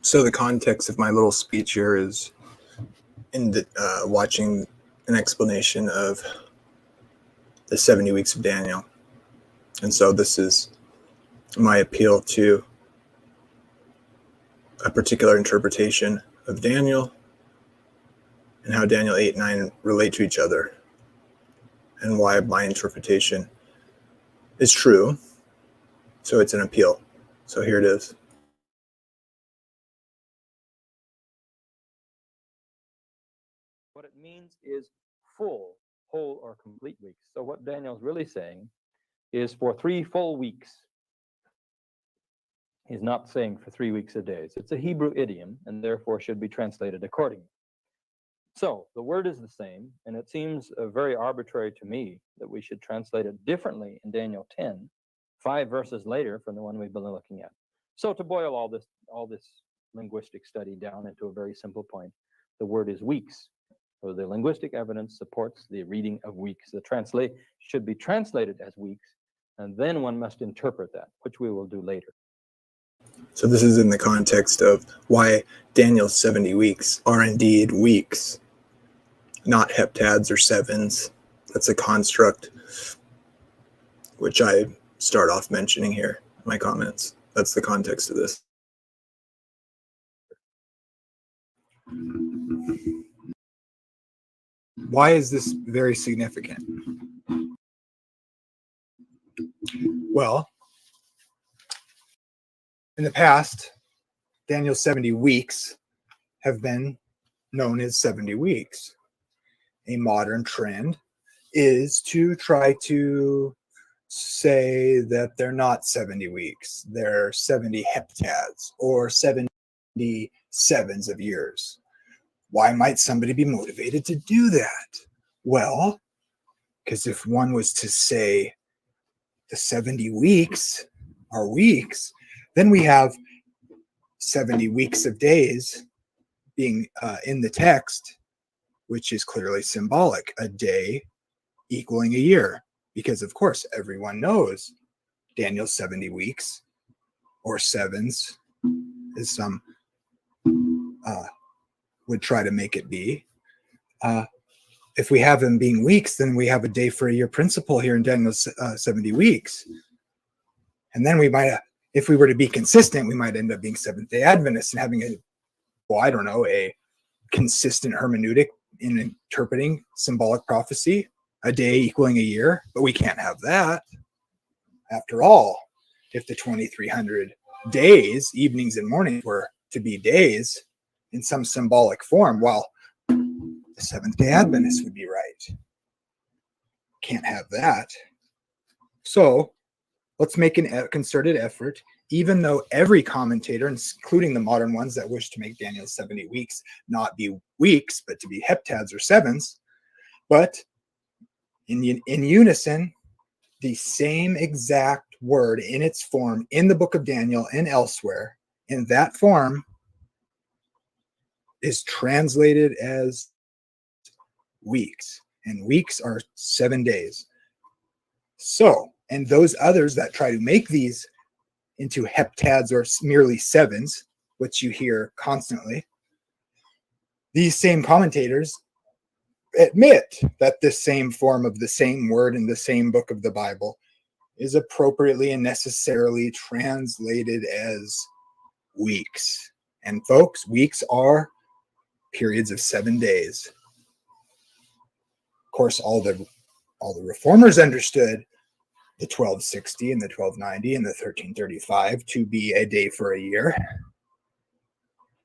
So the context of my little speech here is watching an explanation of the 70 weeks of Daniel. And so this is my appeal to a particular interpretation of Daniel and how Daniel 8 and 9 relate to each other and why my interpretation is true. So it's an appeal. So here it is. What it means is full, whole, or complete weeks. So what Daniel's really saying is for 3 full weeks. He's not saying for 3 weeks a day. It's a Hebrew idiom and therefore should be translated accordingly. So the word is the same, and it seems very arbitrary to me that we should translate it differently in Daniel 10, 5 verses later from the one we've been looking at. So to boil all this linguistic study down into a very simple point, the word is weeks. So the linguistic evidence supports the reading of weeks. The translate should be translated as weeks, and then one must interpret that, which we will do later. So this is in the context of why Daniel's 70 weeks are indeed weeks, not heptads or sevens. That's a construct which I start off mentioning here in my comments. That's the context of this. Why is this very significant? Well, in the past, Daniel's 70 weeks have been known as 70 weeks. A modern trend is to try to say that they're not 70 weeks. They're 70 heptads or 70 sevens of years. Why might somebody be motivated to do that? Well, because if one was to say the 70 weeks are weeks, then we have 70 weeks of days being in the text, which is clearly symbolic, a day equaling a year. Because, of course, everyone knows Daniel's 70 weeks or sevens, as some would try to make it be. If we have them being weeks, then we have a day for a year principle here in Daniel's 70 weeks. And then we might, if we were to be consistent, we might end up being Seventh-day Adventists and having a consistent hermeneutic in interpreting symbolic prophecy, a day equaling a year. But we can't have that. After all, if the 2,300 days, evenings and mornings, were to be days in some symbolic form, well, the Seventh-day Adventists would be right. Can't have that. So let's make a concerted effort, even though every commentator, including the modern ones that wish to make Daniel's 70 weeks not be weeks, but to be heptads or sevens, but in unison, the same exact word in its form in the book of Daniel and elsewhere, in that form, is translated as weeks. And weeks are 7 days. So, and those others that try to make these into heptads or merely sevens, which you hear constantly, these same commentators admit that this same form of the same word in the same book of the Bible is appropriately and necessarily translated as weeks. And folks, weeks are periods of 7 days. Of course, all the reformers understood the 1260 and the 1290 and the 1335 to be a day for a year.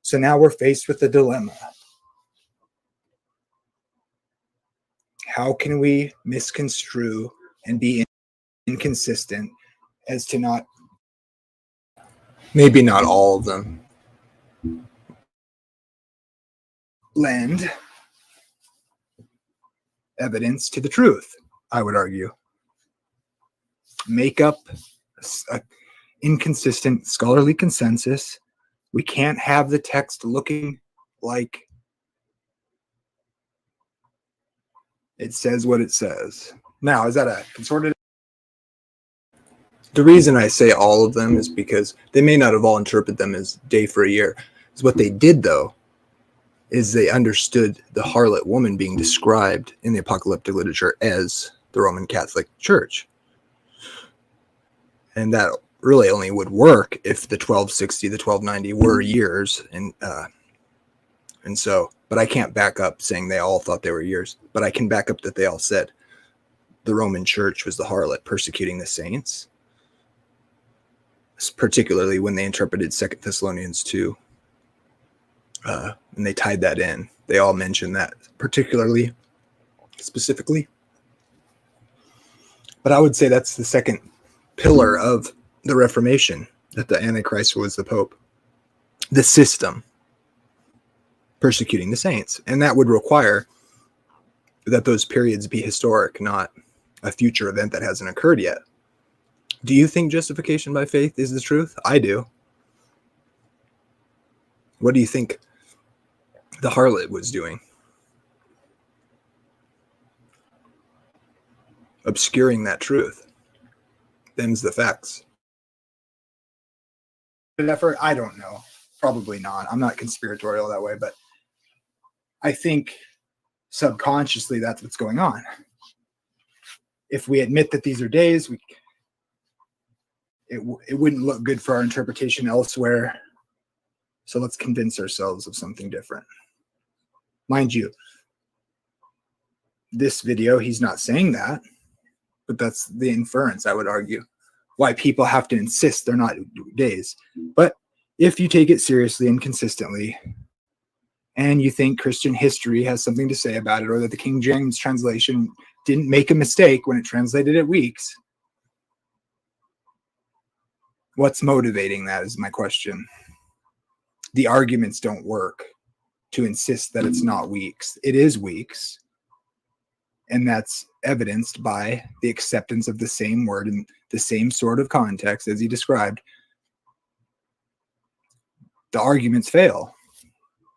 So now we're faced with a dilemma. How can we misconstrue and be inconsistent as to not, maybe not all of them, lend evidence to the truth, I would argue. Make up an inconsistent scholarly consensus. We can't have the text looking like it says what it says. Now, is that a consorted? The reason I say all of them is because they may not have all interpreted them as day for a year. is what they did, though, is they understood the harlot woman being described in the apocalyptic literature as the Roman Catholic Church. And that really only would work if the 1260, the 1290 were years. And so, but I can't back up saying they all thought they were years, but I can back up that they all said the Roman Church was the harlot persecuting the saints, particularly when they interpreted 2 Thessalonians 2. And they tied that in. They all mentioned that particularly, specifically. But I would say that's the second pillar of the Reformation, that the Antichrist was the Pope. The system persecuting the saints. And that would require that those periods be historic, not a future event that hasn't occurred yet. Do you think justification by faith is the truth? I do. What do you think the harlot was doing? Obscuring that truth. Them's the facts. An effort? I don't know. Probably not. I'm not conspiratorial that way, but I think subconsciously that's what's going on. If we admit that these are days, it wouldn't look good for our interpretation elsewhere. So let's convince ourselves of something different. Mind you, this video, he's not saying that, but that's the inference, I would argue, why people have to insist they're not days. But if you take it seriously and consistently, and you think Christian history has something to say about it, or that the King James translation didn't make a mistake when it translated it weeks, what's motivating that is my question. The arguments don't work to insist that it's not weeks. It is weeks. And that's evidenced by the acceptance of the same word in the same sort of context as he described. The arguments fail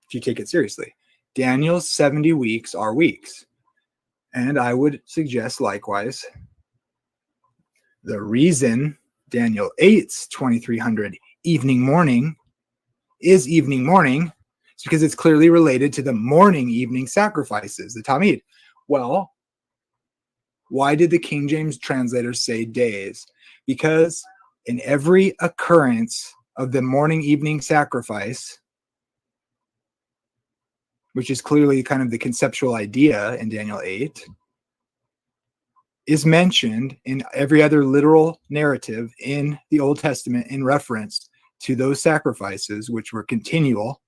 if you take it seriously. Daniel's 70 weeks are weeks. And I would suggest likewise, the reason Daniel 8's 2300 evening morning is evening morning is because it's clearly related to the morning evening sacrifices, the Tamid. Well, why did the King James translators say days? Because in every occurrence of the morning evening sacrifice, which is clearly kind of the conceptual idea in Daniel 8, is mentioned in every other literal narrative in the Old Testament in reference to those sacrifices, which were continual.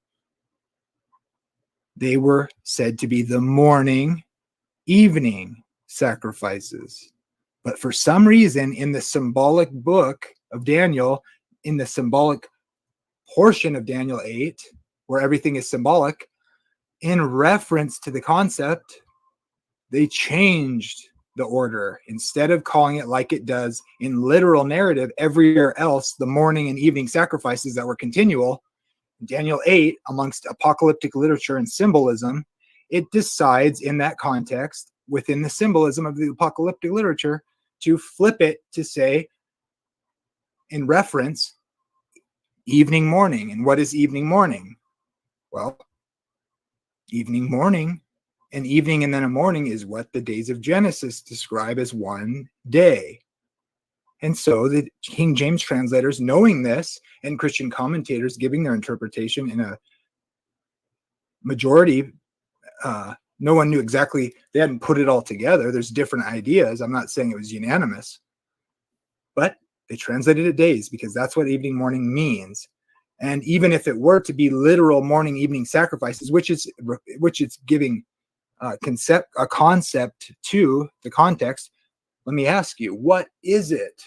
They were said to be the morning, evening sacrifices. But for some reason, in the symbolic book of Daniel, in the symbolic portion of Daniel 8, where everything is symbolic, in reference to the concept, they changed the order. Instead of calling it like it does in literal narrative everywhere else, the morning and evening sacrifices that were continual, Daniel 8, amongst apocalyptic literature and symbolism, it decides in that context, within the symbolism of the apocalyptic literature, to flip it to say, in reference, evening morning. And what is evening morning? Well, evening morning, an evening and then a morning is what the days of Genesis describe as one day. And so the King James translators, knowing this, and Christian commentators giving their interpretation in a majority, no one knew exactly, they hadn't put it all together. There's different ideas. I'm not saying it was unanimous, but they translated it days because that's what evening morning means. And even if it were to be literal morning evening sacrifices, which it's giving a concept to the context, let me ask you, what is it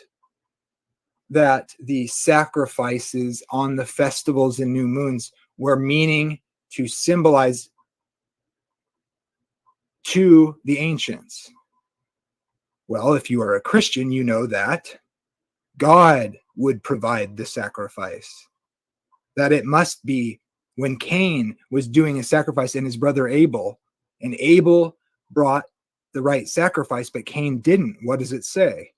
that the sacrifices on the festivals and new moons were meaning to symbolize to the ancients? Well, if you are a Christian, you know that God would provide the sacrifice. That it must be when Cain was doing a sacrifice and his brother Abel, and Abel brought the right sacrifice, but Cain didn't. What does it say?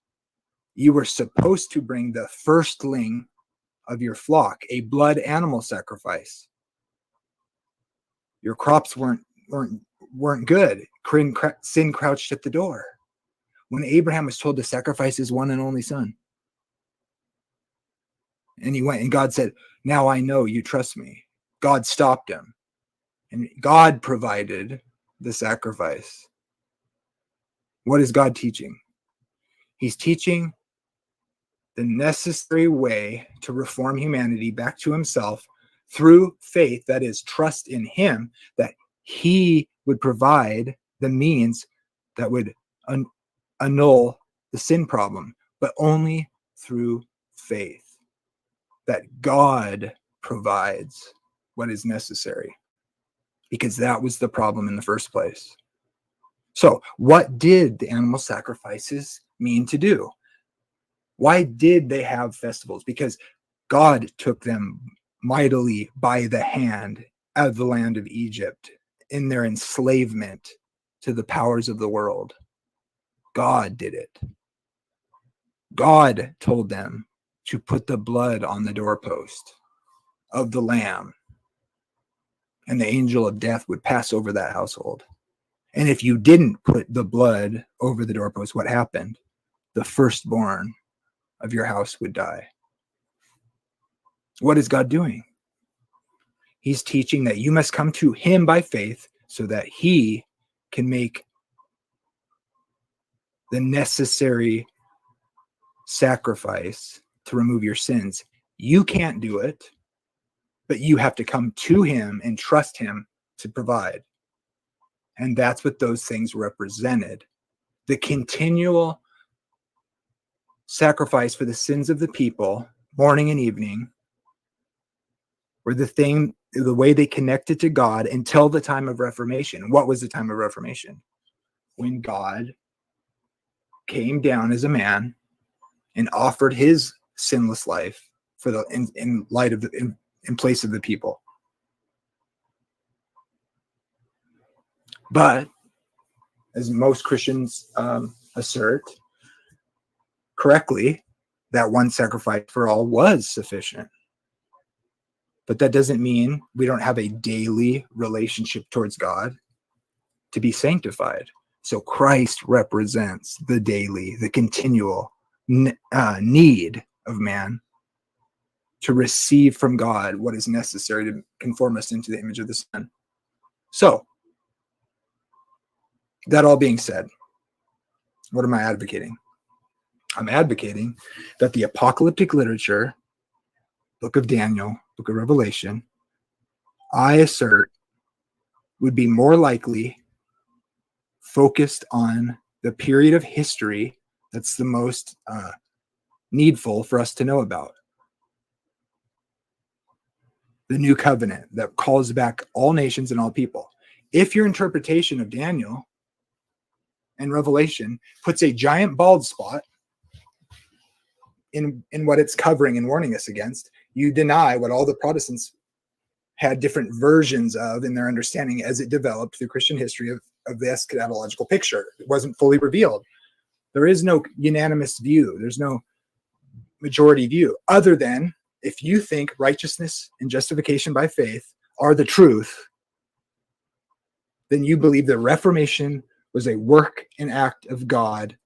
You were supposed to bring the firstling of your flock, a blood animal sacrifice. Your crops weren't good. Sin crouched at the door. When Abraham was told to sacrifice his one and only son, and he went, and God said, now I know you trust me. God stopped him, and God provided the sacrifice. What is God teaching? He's teaching the necessary way to reform humanity back to himself through faith, that is, trust in him, that he would provide the means that would annul the sin problem, but only through faith, that God provides what is necessary, because that was the problem in the first place. So what did the animal sacrifices mean to do? Why did they have festivals? Because God took them mightily by the hand out of the land of Egypt in their enslavement to the powers of the world. God did it. God told them to put the blood on the doorpost of the lamb, and the angel of death would pass over that household. And if you didn't put the blood over the doorpost, what happened? The firstborn of your house would die. What is God doing? He's teaching that you must come to him by faith so that he can make the necessary sacrifice to remove your sins. You can't do it, but you have to come to him and trust him to provide. And that's what those things represented. The continual sacrifice for the sins of the people, morning and evening, were the way they connected to God until the time of Reformation. What was the time of Reformation? When God came down as a man and offered his sinless life for in place of the people. But as most Christians assert correctly, that one sacrifice for all was sufficient. But that doesn't mean we don't have a daily relationship towards God to be sanctified. So Christ represents the daily, the continual need of man to receive from God what is necessary to conform us into the image of the Son. So, that all being said, what am I advocating? I'm advocating that the apocalyptic literature, Book of Daniel, Book of Revelation, I assert would be more likely focused on the period of history that's the most needful for us to know about. The new covenant that calls back all nations and all people. If your interpretation of Daniel and Revelation puts a giant bald spot in what it's covering and warning us against, you deny what all the Protestants had different versions of in their understanding as it developed through Christian history of the eschatological picture. It wasn't fully revealed. There is no unanimous view. There's no majority view, other than if you think righteousness and justification by faith are the truth, then you believe the Reformation was a work and act of God,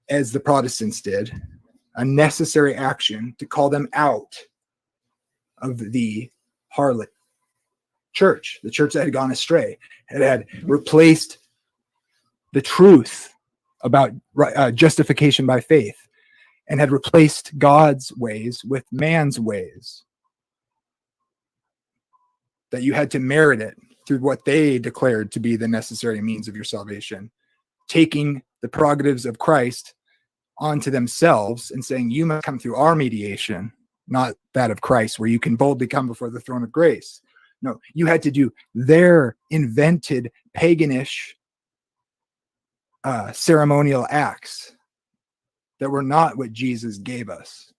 as the Protestants did, a necessary action to call them out of the harlot church, the church that had gone astray, and had replaced the truth about justification by faith, and had replaced God's ways with man's ways. That you had to merit it through what they declared to be the necessary means of your salvation, taking the prerogatives of Christ onto themselves and saying, you must come through our mediation, not that of Christ, where you can boldly come before the throne of grace. No, you had to do their invented paganish ceremonial acts that were not what Jesus gave us.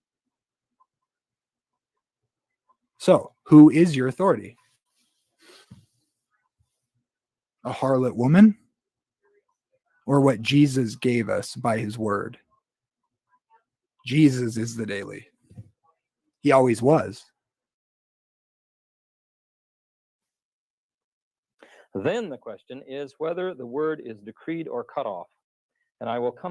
So, who is your authority? A harlot woman? Or what Jesus gave us by his word? Jesus is the daily. He always was. Then the question is whether the word is decreed or cut off. And I will come